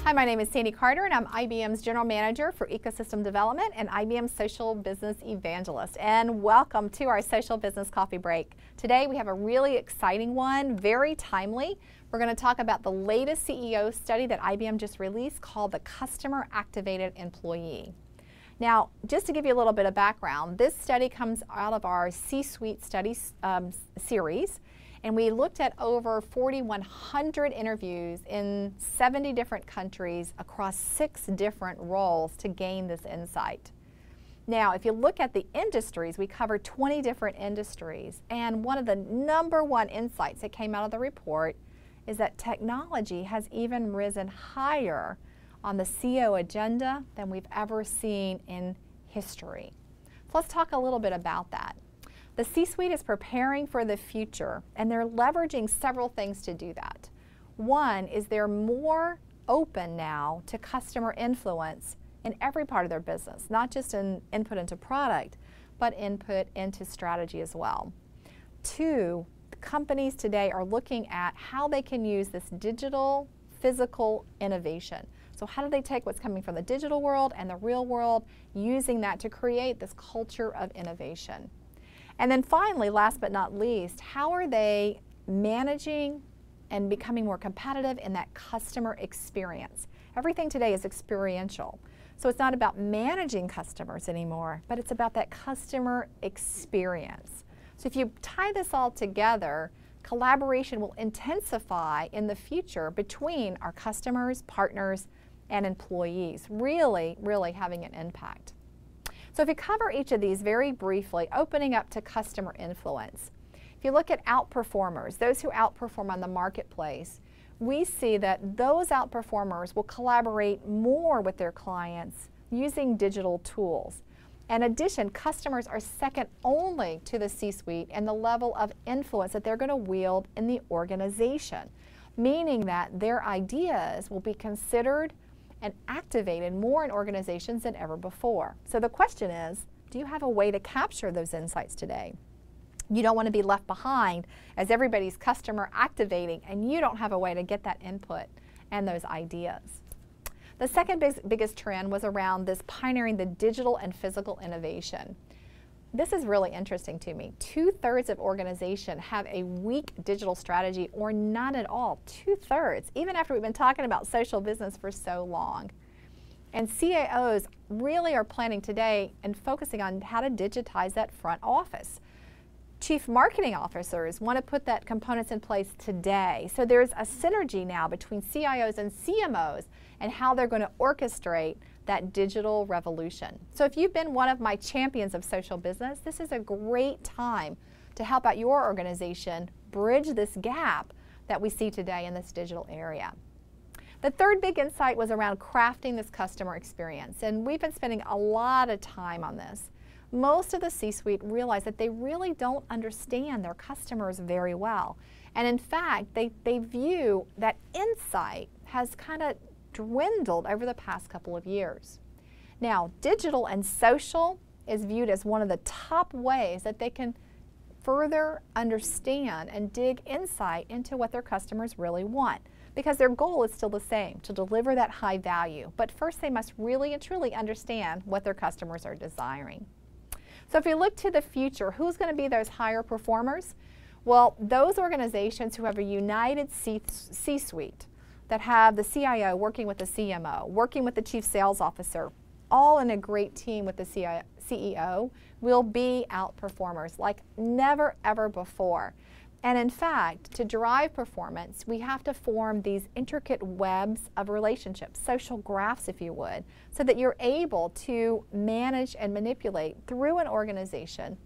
Hi, my name is Sandy Carter and I'm IBM's General Manager for Ecosystem Development and IBM Social Business Evangelist. And welcome to our Social Business Coffee Break. Today we have a really exciting one, very timely. We're going to talk about the latest CEO study that IBM just released called the Customer Activated Employee. Now, just to give you a little bit of background, this study comes out of our C-Suite Studies series. And we looked at over 4,100 interviews in 70 different countries across 6 different roles to gain this insight. Now, if you look at the industries, we covered 20 different industries. And one of the #1 insights that came out of the report is that technology has even risen higher on the CEO agenda than we've ever seen in history. So let's talk a little bit about that. The C-Suite is preparing for the future, and they're leveraging several things to do that. One is they're more open now to customer influence in every part of their business, not just in input into product, but input into strategy as well. 2, companies today are looking at how they can use this digital, physical innovation. So how do they take what's coming from the digital world and the real world, using that to create this culture of innovation? And then finally, last but not least, how are they managing and becoming more competitive in that customer experience? Everything today is experiential. So it's not about managing customers anymore, but it's about that customer experience. So if you tie this all together, collaboration will intensify in the future between our customers, partners, and employees, really, really having an impact. So if you cover each of these very briefly, opening up to customer influence. If you look at outperformers, those who outperform on the marketplace, we see that those outperformers will collaborate more with their clients using digital tools. In addition, customers are second only to the C-Suite and the level of influence that they're going to wield in the organization, meaning that their ideas will be considered and activated more in organizations than ever before. So the question is, do you have a way to capture those insights today? You don't want to be left behind as everybody's customer activating and you don't have a way to get that input and those ideas. The second biggest trend was around this pioneering the digital and physical innovation. This is really interesting to me. 2/3 of organizations have a weak digital strategy or none at all. 2/3, even after we've been talking about social business for so long. And CIOs really are planning today and focusing on how to digitize that front office. Chief marketing officers want to put that components in place today. So there's a synergy now between CIOs and CMOs and how they're going to orchestrate that digital revolution. So if you've been one of my champions of social business, this is a great time to help out your organization bridge this gap that we see today in this digital area. The third big insight was around crafting this customer experience, and we've been spending a lot of time on this. Most of the C-Suite realize that they really don't understand their customers very well. And in fact, they view that insight has kind of dwindled over the past couple of years. Now, digital and social is viewed as one of the top ways that they can further understand and dig insight into what their customers really want, because their goal is still the same, to deliver that high value. But first they must really and truly understand what their customers are desiring. So if you look to the future, who's going to be those higher performers? Well, those organizations who have a united C-Suite, that have the CIO working with the CMO, working with the Chief Sales Officer, all in a great team with the CEO, will be outperformers like never ever before. And in fact, to drive performance, we have to form these intricate webs of relationships, social graphs if you would, so that you're able to manage and manipulate through an organization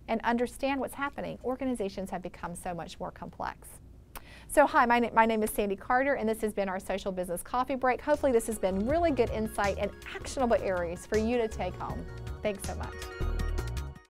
and understand what's happening. Organizations have become so much more complex. So hi, my name is Sandy Carter, and this has been our Social Business Coffee Break. Hopefully this has been really good insight and actionable areas for you to take home. Thanks so much.